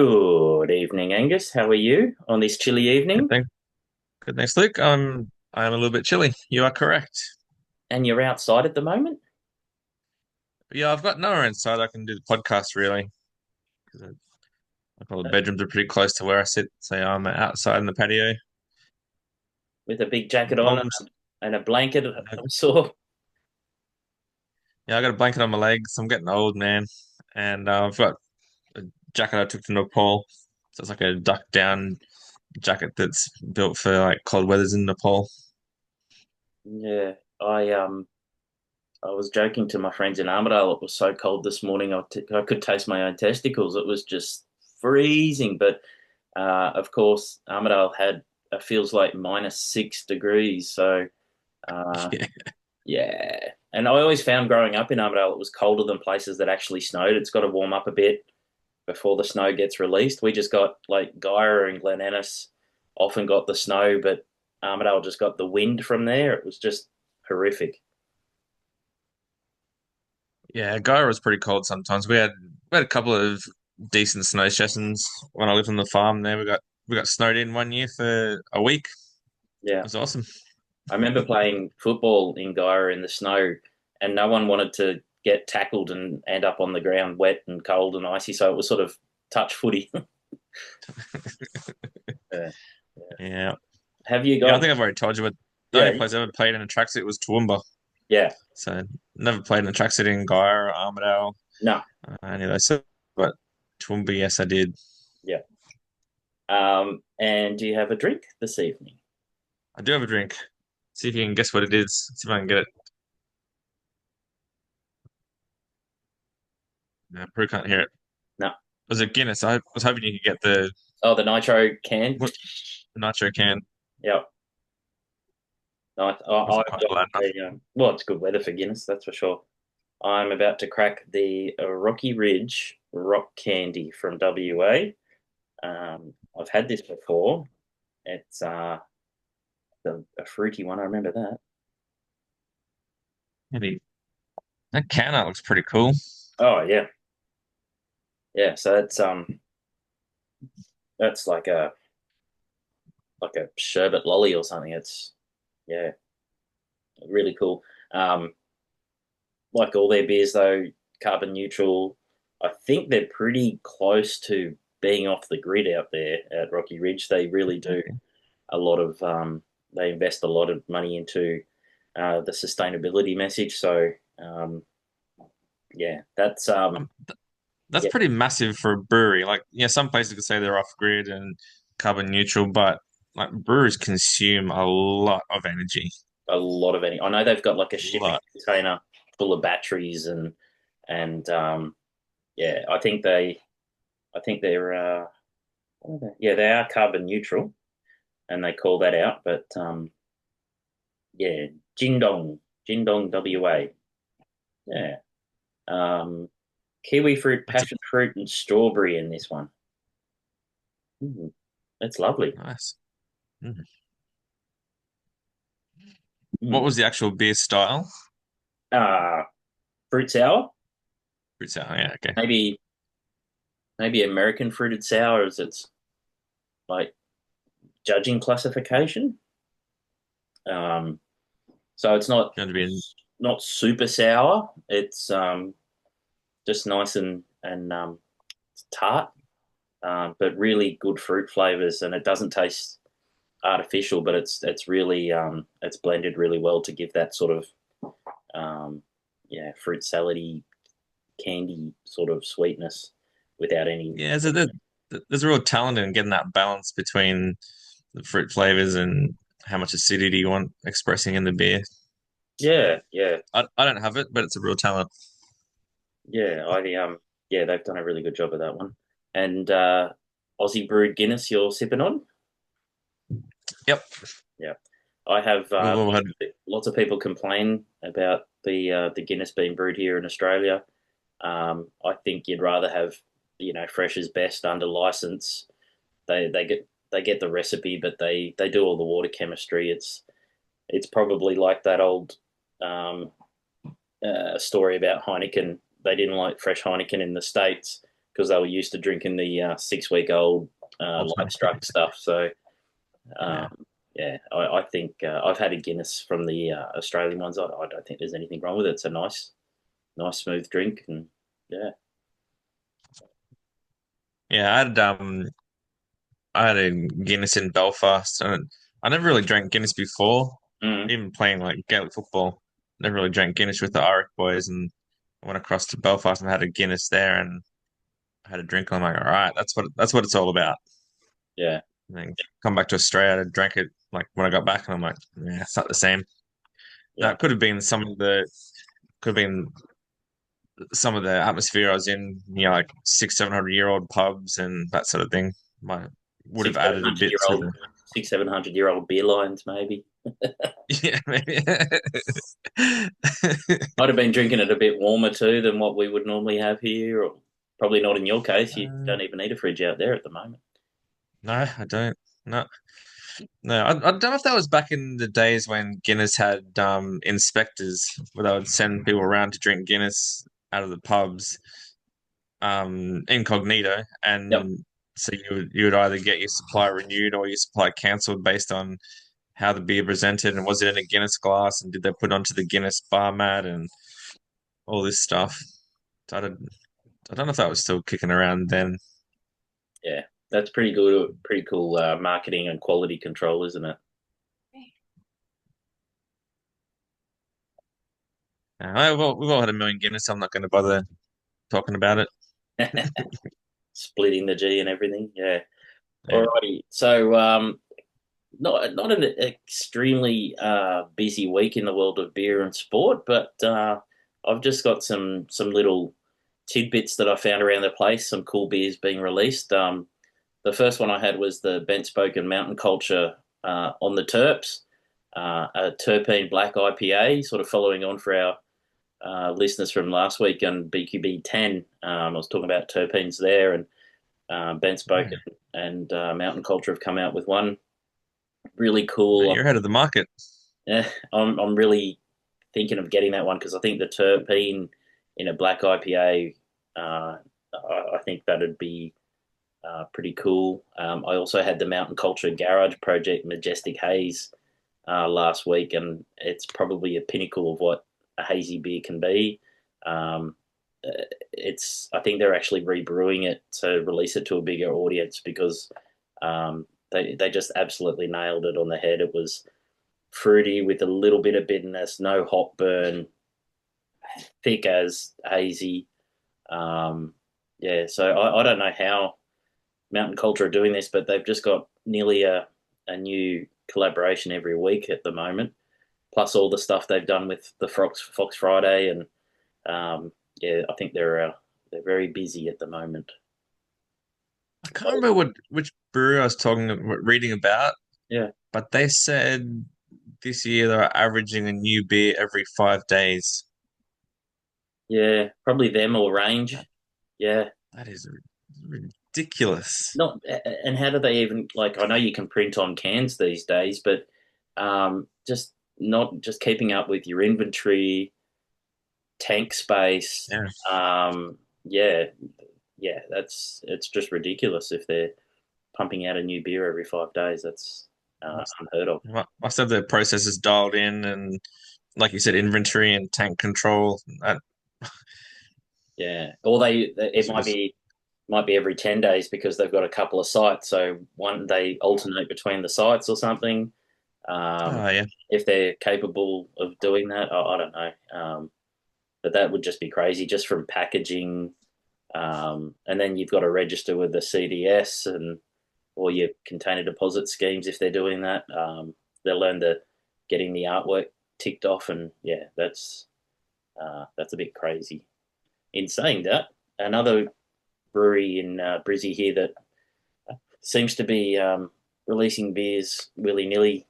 Good evening, Angus. How are you on this chilly Good evening? thing. Good thanks, Luke. I'm a little bit chilly. You are correct. And you're outside at the moment? Yeah, I've got nowhere inside I can do the podcast really because like all the bedrooms are pretty close to where I sit. So I'm outside in the patio. With a big jacket on Palms. and a blanket of some sort? Yeah, I got a blanket on my legs. I'm getting old, man, and I've got a jacket I took to Nepal. So it's like a duck down jacket that's built for like cold weathers in Nepal. Yeah, I was joking to my friends in Armidale. It was so cold this morning. I could taste my own testicles. It was just freezing. But of course, Armidale had feels like -6 degrees. So uh, Yeah, yeah, and I always found growing up in Armidale it was colder than places that actually snowed. It's got to warm up a bit before the snow gets released. We just got like Guyra and Glen Ennis often got the snow, but Armidale just got the wind from there. It was just horrific. yeah. Gaia was pretty cold sometimes. We had a couple of decent snow sessions when I lived on the farm. There we got snowed in one year for a week. It Yeah. was awesome. I remember playing football in Guyra in the snow, and no one wanted to get tackled and end up on the ground wet and cold and icy. So it was sort of touch footy. Yeah. Yeah. Yeah, Have you yeah. I gone? think I've already told you, but the Yeah. only place I ever played in a tracksuit was Toowoomba. Yeah. So never played in a tracksuit in Gaia or Armidale, No. any of those. So, but Toowoomba, yes, I did. Yeah. And do you have a drink this evening? I do have a drink. See if you can guess what it is. See if I can get it. No, Prue can't hear it. No. Was it Guinness? I was hoping you could get the Oh, the nitro can. what the nitro can. Yeah. I've Wasn't quite got loud enough. well, it's good weather for Guinness, that's for sure. I'm about to crack the Rocky Ridge Rock Candy from WA. I've had this before. It's a fruity one. I remember that. Maybe that can art looks pretty cool. Oh yeah, yeah. So that's like a sherbet lolly or something. It's yeah, really cool. Um, like all their beers though, carbon neutral. I think they're pretty close to being off the grid out there at Rocky Ridge. They really do a lot of they invest a lot of money into the sustainability message. So yeah, that's Um, that's yeah, pretty massive for a brewery. Like, yeah, some places could say they're off grid and carbon neutral, but like breweries consume a lot of energy. a lot of any. I know they've got like a A shipping lot. container full of batteries and yeah, I think they're what are they? Yeah, they are carbon neutral and they call that out. But yeah, Jingdong, WA. Yeah, um, kiwi fruit, That's a passion fruit, and strawberry in this one. Mm, that's lovely. nice. Mhm. What Mm. was the actual beer style? Uh, fruit sour, Fruit sour. Yeah, okay. maybe American fruited sour as its like judging classification. Um, so it's Going to be in, not super sour. It's just nice and tart, but really good fruit flavors, and it doesn't taste artificial, but it's really it's blended really well to give that sort of yeah, fruit salady candy sort of sweetness without any. yeah, there's a real talent in getting that balance between the fruit flavors and how much acidity you want expressing in the beer. Yeah, yeah, I don't have it, but it's a real talent. yeah. Yeah, they've done a really good job of that one. And Aussie brewed Guinness you're sipping on? Yep. Yeah. I have We've all had, lots of people complain about the Guinness being brewed here in Australia. I think you'd rather have fresh is best under license. They get the recipe, but they do all the water chemistry. It's probably like that old story about Heineken. They didn't like fresh Heineken in the States because they were used to drinking the 6-week-old Old light school. struck stuff. So Yeah. yeah, I think I've had a Guinness from the Australian ones. I don't think there's anything wrong with it. It's a nice smooth drink, and yeah, Yeah, I had a Guinness in Belfast, and I never really drank Guinness before, mm, even playing like Gaelic football. Never really drank Guinness with the Irish boys, and I went across to Belfast and had a Guinness there, and I had a drink. I'm like, all right, that's what it's all about. yeah, And then come back to Australia, I drank it like when I got back, and I'm like, yeah, it's not the same. yeah, That could have been some of the atmosphere I was in, like 600-700-year-old pubs and that sort of thing. Might would six have seven added a hundred bit year to old the 600-700-year-old beer lines, maybe. yeah, maybe. I'd have been drinking it a bit warmer too than what we would normally have here, or probably not in your case. You Uh, don't even need a fridge out there at the moment. no, I don't. No, no. I don't know if that was back in the days when Guinness had inspectors where they would send people around to drink Guinness out of the pubs incognito, Yep. and so you would either get your supply renewed or your supply cancelled based on how the beer presented and was it in a Guinness glass and did they put onto the Guinness bar mat and all this stuff. So I don't know if that was still kicking around then. Yeah, that's pretty good. Pretty cool marketing and quality control, isn't We've all had a million Guinness. So I'm not going to bother talking about it. it? Splitting the G and everything. Yeah. Yeah. Alrighty. So not an extremely busy week in the world of beer and sport, but I've just got some little tidbits that I found around the place. Some cool beers being released. The first one I had was the Bentspoke and Mountain Culture on the Terps, a terpene black IPA, sort of following on for our listeners from last week on BQB 10. I was talking about terpenes there, and Bentspoke Yeah. and Mountain Culture have come out with one really Mate, cool. you're ahead of the market. Yeah, I'm really thinking of getting that one because I think the terpene in a black IPA, I think that'd be pretty cool. I also had the Mountain Culture Garage Project Majestic Haze last week, and it's probably a pinnacle of what a hazy beer can be. Um, it's I think they're actually rebrewing it to release it to a bigger audience because they just absolutely nailed it on the head. It was fruity with a little bit of bitterness, no hop burn, thick as hazy. Um, yeah, so I don't know how Mountain Culture are doing this, but they've just got nearly a new collaboration every week at the moment. Plus all the stuff they've done with the Fox Friday, and yeah, I think they're very busy at the moment. I can't remember which brewery I was reading about, Yeah, but they said this year they're averaging a new beer every 5 days. yeah, probably them or That, Range. Yeah, that is ridiculous. not and how do they even like? I know you can print on cans these days, but just not just keeping up with your inventory, tank space. Yeah. Yeah, yeah, it's just ridiculous if they're pumping out a new beer every 5 days. That's Must, unheard of. must have their processes dialed in and like you said, inventory and tank control. That Yeah, or it must be might just be every 10 days because they've got a couple of sites. So one they alternate between the sites or something. Um, oh yeah. if they're capable of doing that, I don't know. But that would just be crazy, just from packaging. And then you've got to register with the CDS and or your container deposit schemes if they're doing that. They'll learn the getting the artwork ticked off, and yeah, that's a bit crazy. In saying that, another brewery in Brizzy here that seems to be releasing beers willy nilly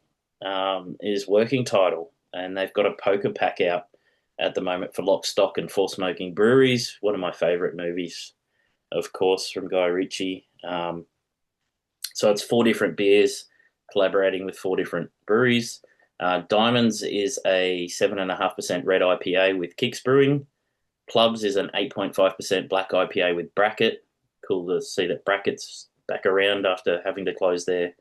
is Working Title, and they've got a poker pack out at the moment for Lock, Stock, and Four Smoking Breweries. One of my favourite movies, of course, from Guy Ritchie. So it's four different beers collaborating with four different breweries. Diamonds is a 7.5% red IPA with Kicks Brewing. Clubs is an 8.5% black IPA with Bracket. cool to see that Bracket's back around after having to close their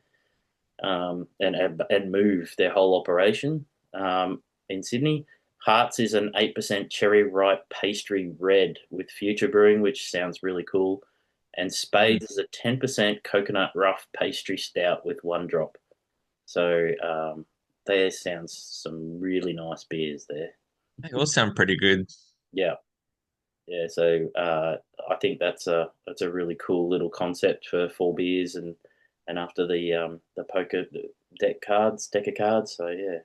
and move their whole operation in Sydney. Hearts is an 8% cherry ripe pastry red with Future Brewing, which sounds really cool. And Mm. Spades is a 10% coconut rough pastry stout with one drop. So there sounds some really nice beers there. They all sound pretty good. Yeah, yeah. So I think that's a really cool little concept for four beers and after the poker deck of cards. So yeah,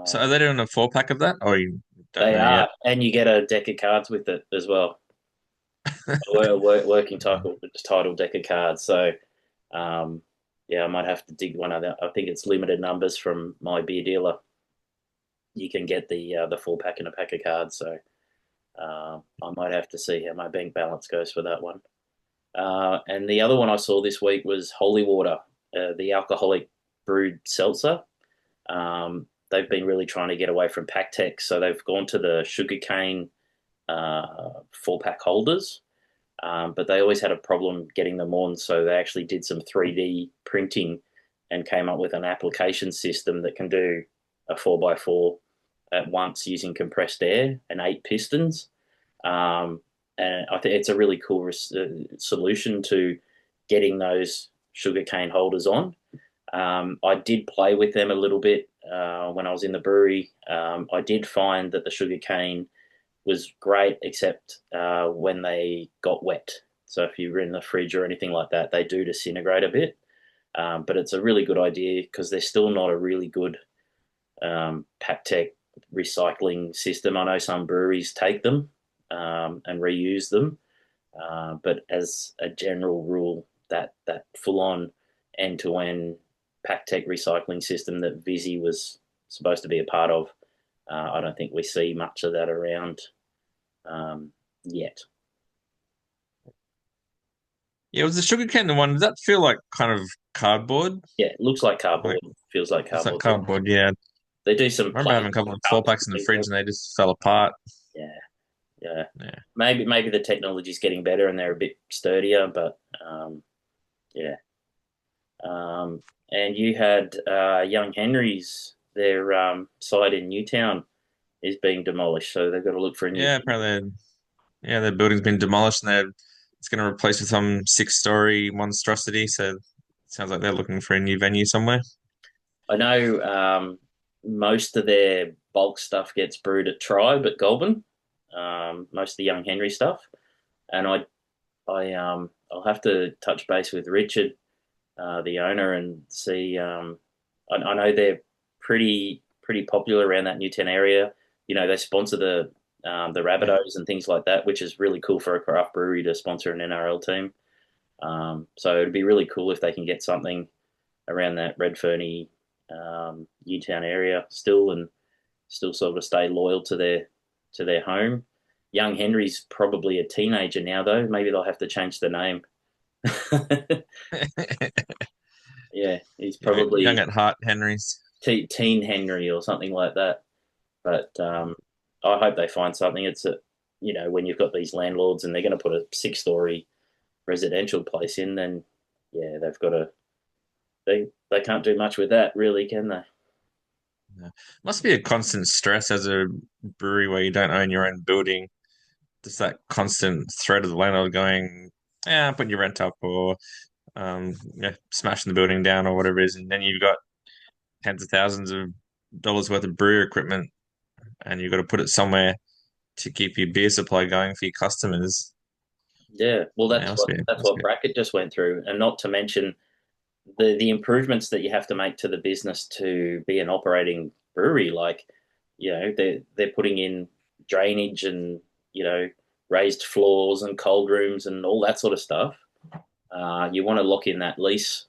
So um, are they doing a 4 pack of that, or you don't they know yet? are, and you get a deck of cards with it as well. Working title deck of cards. So um, yeah, I might have to dig one of that. I think it's limited numbers from my beer dealer. You can get the 4 pack and a pack of cards. So I might have to see how my bank balance goes for that one. And the other one I saw this week was Holy Water, the alcoholic brewed seltzer. They've been really trying to get away from Paktek, so they've gone to the sugarcane 4 pack holders. But they always had a problem getting them on, so they actually did some 3D printing and came up with an application system that can do a 4x4 at once using compressed air and 8 pistons. Um, and I think it's a really cool solution to getting those sugarcane holders on. I did play with them a little bit when I was in the brewery. I did find that the sugarcane was great, except when they got wet. So if you were in the fridge or anything like that, they do disintegrate a bit. But it's a really good idea because they're still not a really good Paktek recycling system. I know some breweries take them and reuse them, but as a general rule, that full on end to end Paktek recycling system that Visi was supposed to be a part of, I don't think we see much of that around yet. Yeah, was the sugarcane the one? Does that feel like kind of cardboard? Yeah, it looks like Like cardboard, feels like it's like cardboard. cardboard. Yeah, They do some I remember having a plates couple and of four cups packs and in the things fridge like and they just fell apart. that. Yeah, yeah. Yeah, Maybe the technology's getting better and they're a bit sturdier, but yeah. And you had Young Henry's, their site in Newtown is being demolished, so they've got to look for a new. yeah. Apparently, yeah, their building's been demolished and it's going to replace with some 6-story monstrosity. So it sounds like they're looking for a new venue somewhere. I know most of their bulk stuff gets brewed at Tribe at Goulburn. Most of the Young Henry stuff, and I'll have to touch base with Richard, the owner, and see. I know they're pretty popular around that Newtown area. You know, they sponsor the Yeah, Rabbitohs and things like that, which is really cool for a craft brewery to sponsor an NRL team. So it'd be really cool if they can get something around that Redferny, Newtown area still, and still sort of stay loyal to their home. Young Henry's probably a teenager now, though. Maybe they'll have to change the name. Yeah, he's young probably at heart, Henry's. teen Henry or something like that. But I hope they find something. It's when you've got these landlords and they're going to put a 6-story residential place in, then yeah, they've got to they can't do much with that, really, can they? Yeah. Must be a constant stress as a brewery where you don't own your own building. Just that constant threat of the landlord going, yeah, I'm putting your rent up or yeah, smashing the building down or whatever it is. And then you've got tens of thousands of dollars worth of brewer equipment and you've got to put it somewhere to keep your beer supply going for your customers. Yeah, well, Yeah, that's must what be. Bracket just went through, and not to mention the improvements that you have to make to the business to be an operating brewery. Like, they're putting in drainage and raised floors and cold rooms and all that sort of stuff. You want to lock in that lease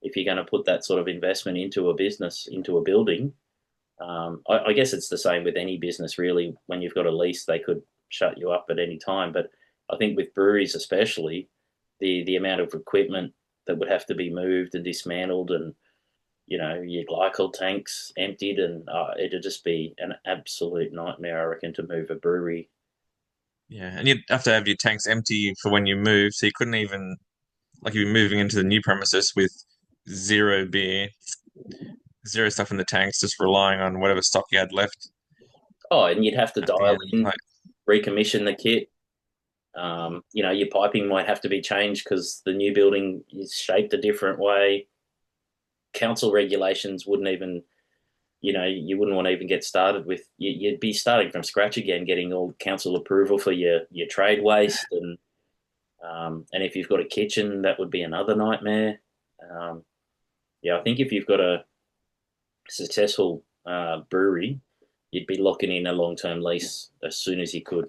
if you're going to put that sort of investment into a business, into a building. I guess it's the same with any business, really. When you've got a lease, they could shut you up at any time. But I think with breweries, especially, the amount of equipment that would have to be moved and dismantled, and your glycol tanks emptied, and it'd just be an absolute nightmare, I reckon, to move a brewery. Yeah, and you'd have to have your tanks empty for when you move, so you couldn't even like you'd be moving into the new premises with zero beer, zero stuff in the tanks, just relying on whatever stock you had left Oh, and you'd have to at the dial end. in, Like, recommission the kit. Your piping might have to be changed because the new building is shaped a different way. Council regulations wouldn't even, you wouldn't want to even get started with. You'd be starting from scratch again, getting all council approval for your trade waste, and if you've got a kitchen, that would be another nightmare. Um, yeah, I think if you've got a successful brewery, you'd be locking in a long-term lease as soon as you could.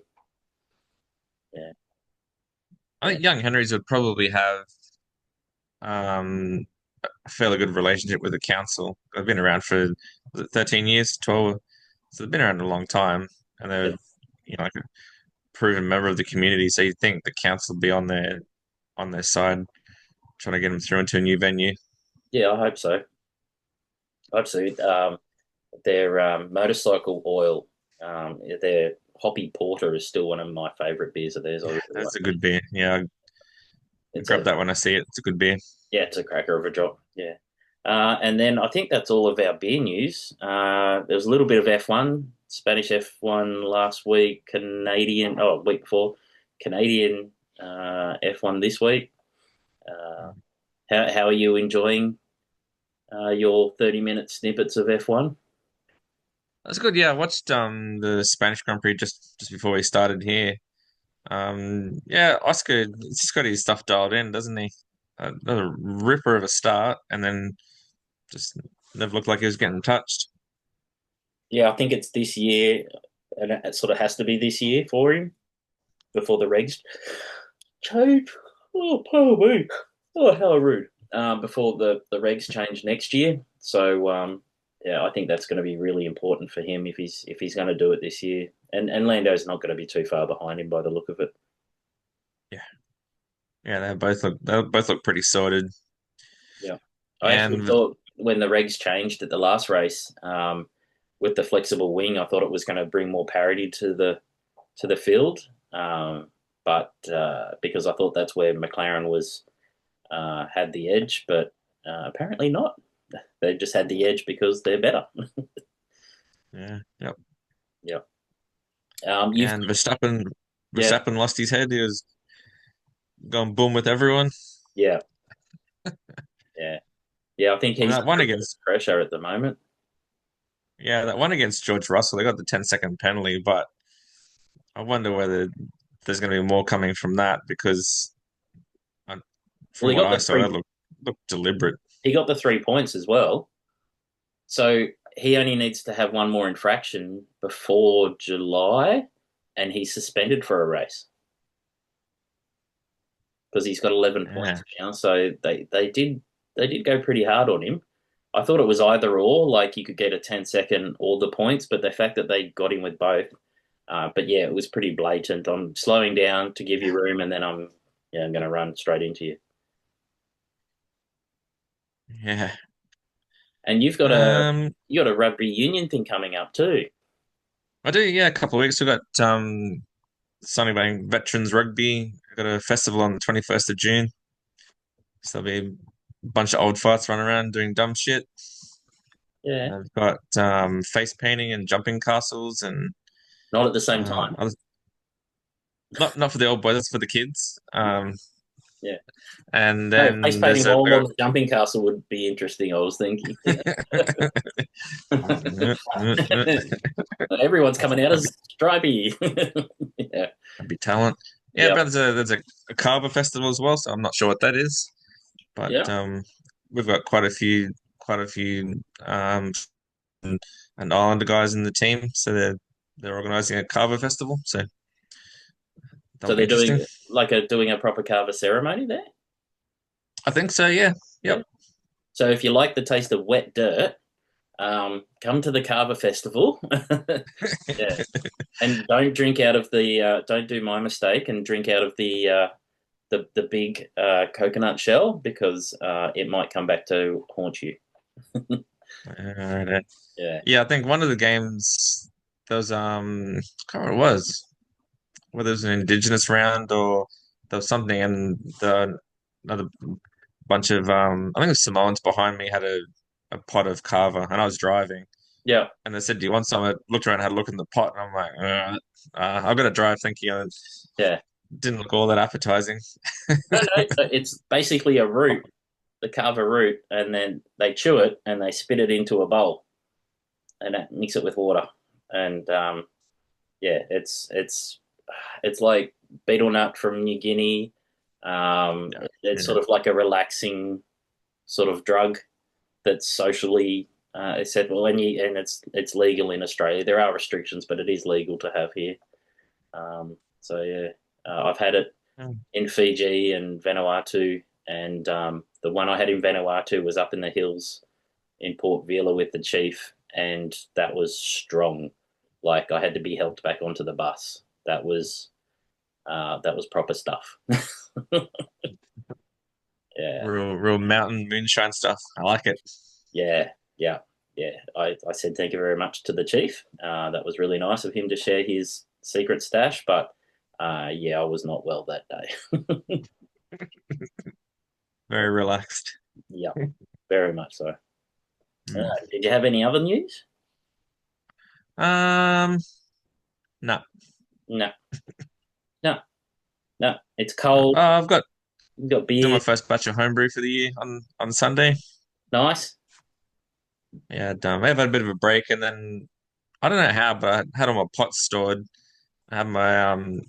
Yeah, I yeah, think Young Henrys would probably have um, a fairly good relationship with the council. They've been around for was it 13 years, 12, so they've been around a long time, and yeah. they're like a proven member of the community. So you'd think the council would be on their side, trying to get them through into a new venue. Yeah, I hope so. I hope so. Their motorcycle oil, their hoppy porter is still one of my favourite beers of theirs. I Yeah, really like that's a that. good beer. Yeah, I It's grab a that when I see it. It's a good beer. Yeah, it's a cracker of a drop. Yeah. And then I think that's all of our beer news. There was a little bit of F1, Spanish F1 last week, week before, Canadian F1 this week. Uh, how are you enjoying your 30-minute snippets of F1? That's good. Yeah, I watched the Spanish Grand Prix just before we started here. Yeah, Oscar, he's got his stuff dialed in, doesn't he? Another ripper of a start, and then just never looked like he was getting touched. Yeah, I think it's this year, and it sort of has to be this year for him before the regs change. Oh, pardon me. Oh, how rude. Before the regs change next year. So yeah, I think that's going to be really important for him if he's going to do it this year. And Lando's not going to be too far behind him by the look of it. Yeah, yeah, they both look pretty sorted. Yeah, I actually And thought when the regs changed at the last race, with the flexible wing, I thought it was going to bring more parity to the field. But because I thought that's where McLaren was had the edge, but apparently not. They just had the edge because they're better. yeah, yep. Yeah. You've And Yeah, Verstappen lost his head. He was going boom with everyone. yeah, yeah, yeah. I think I mean, he's under a bit of pressure at the moment. that one against George Russell, they got the 10-second penalty, but I wonder whether there's going to be more coming from that because uh, Well, from he what got I the saw, three. that looked deliberate. He got the 3 points as well. So he only needs to have one more infraction before July, and he's suspended for a race because he's got 11 Yeah, points now. So they did go pretty hard on him. I thought it was either or, like you could get a 10-second or the points, but the fact that they got him with both. But yeah, it was pretty blatant. I'm slowing down to give you room, and then I'm going to run straight into you. yeah. And you've got a Um, you got a rugby union thing coming up too. I do. Yeah, a couple of weeks. We got Sunnybank Veterans Rugby. We got a festival on the 21st of June. So there'll be a bunch of old farts running around doing dumb shit. Yeah, I've got face painting and jumping castles and not at the same time. other, not for the old boys, that's for the kids. Yeah. And No, face then painting while on the jumping castle would be interesting, I was thinking. Everyone's coming out as stripy. Yeah. That'd be talent. Yeah, Yep. but there's a Kava festival as well, so I'm not sure what that is. But Yeah. we've got quite a few and, and Islander guys in the team, so they're organising a Kava festival, so So that'll be they're interesting. doing a proper carver ceremony there. I think so. Yeah. Yeah. Yep. So if you like the taste of wet dirt, come to the Carver Festival. Yeah, and don't do my mistake and drink out of the big coconut shell because it might come back to haunt you. Uh, Yeah. yeah, I think one of the games there was I can't remember what it was. whether it was an Indigenous round or there was something, and another bunch of I think it was Samoans behind me had a pot of Kava, and I was driving, Yeah, and they said, "Do you want some?" I looked around, had a look in the pot, and I'm like, I've got to drive. Thank you. And it yeah. didn't look all that appetizing. No, no, so it's basically a root, the Kava root, and then they chew it and they spit it into a bowl and mix it with water. And yeah, it's like betel nut from New Guinea. Yeah, It's yeah. sort of like a relaxing sort of drug that's socially it said well and it's legal in Australia. There are restrictions, but it is legal to have here. So yeah, I've had it in Fiji and Vanuatu, and the one I had in Vanuatu was up in the hills in Port Vila with the chief, and that was strong. Like I had to be helped back onto the bus. That was proper stuff. Yeah, Real mountain moonshine stuff. I like it. yeah, yeah, yeah. I said thank you very much to the chief. That was really nice of him to share his secret stash, but yeah, I was not well that day. Very relaxed. Yeah, very much so. Mm. Did you have any other news? Um, no, No, no, no. It's no. cold. I've got You've got doing beer. my first batch of homebrew for the year on Sunday. Nice. Yeah, I've had a bit of a break, and then I don't know how, but I had all my pots stored. I had my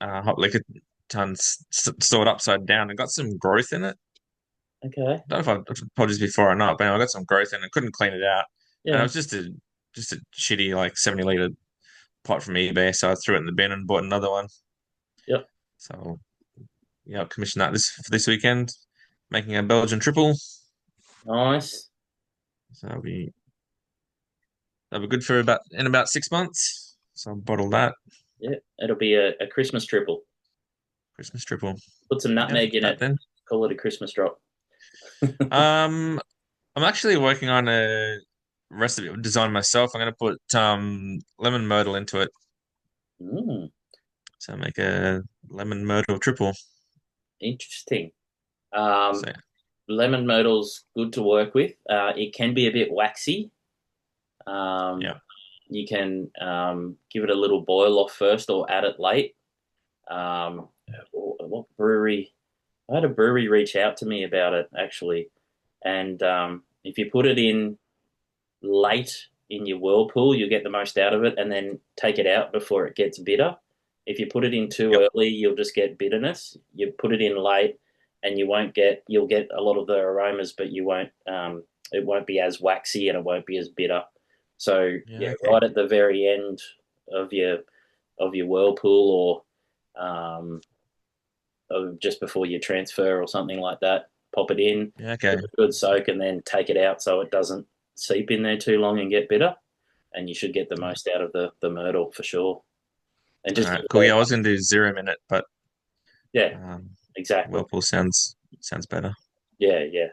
hot liquor tons stored upside down and got some growth in it. Okay. I don't know if I've told you this before or not, but anyway, I got some growth in it. Couldn't clean it out, and it Yeah. was just a shitty like 70 liter pot from eBay. So I threw it in the bin and bought another one. Yep. So yeah, I'll commission that this weekend, making a Belgian triple. Nice. So that'll be good for about 6 months. So I'll bottle that Yeah. It'll be a Christmas triple. Christmas triple. Put some Yeah, nutmeg in that it. then. Call it a Christmas drop. Um, I'm actually working on a recipe design myself. I'm going to put lemon myrtle into it. Mm, So make a lemon myrtle triple. interesting. So Lemon myrtle's good to work with. It can be a bit waxy. Um, yeah, you can give it a little boil off first or add it late. Um, what brewery? I had a brewery reach out to me about it actually, and if you put it in late in your whirlpool, you get the most out of it, and then take it out before it gets bitter. If you put it in too yep, early, you'll just get bitterness. You put it in late, and you'll get a lot of the aromas, but you won't. It won't be as waxy and it won't be as bitter. So yeah, yeah, okay, right at the very end of your whirlpool, or just before you transfer or something like that, pop it in, yeah, okay. give it a good soak, and then take it out so it doesn't seep in there too long and get bitter. And you should get the most out of the myrtle for sure. And All just right, cool. Yeah, I was going to do 0 minute, but yeah, um, exactly. whirlpool sounds better. Yeah, yeah,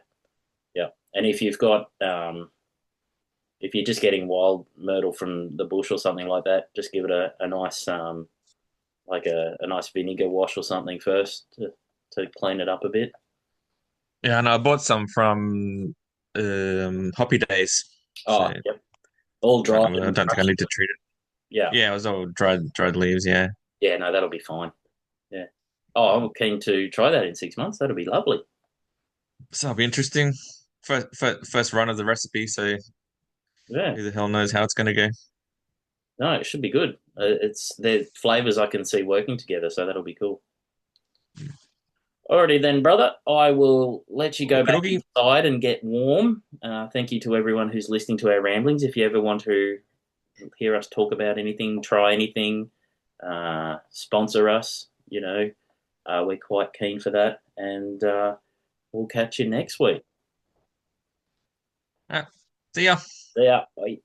yeah. And if you're just getting wild myrtle from the bush or something like that, just give it a nice like a nice vinegar wash or something first to clean it up a bit. Yeah, and I bought some from Hoppy Days. So Oh, yep. All dried I and don't think I crushed. need to treat it. Yeah, Yeah, it was all dried leaves. Yeah, yeah. No, that'll be fine. Yeah. Oh, I'm keen to try that in 6 months. That'll be lovely. so it'll be interesting. First run of the recipe, so Yeah. who the hell knows how it's going to go. No, it should be good. It's the flavors I can see working together, so that'll be cool. Alrighty then, brother. I will let you go Okie back dokie. inside and get warm. Thank you to everyone who's listening to our ramblings. If you ever want to hear us talk about anything, try anything, sponsor us, we're quite keen for that. And we'll catch you next week. All right, see ya. See ya. Bye.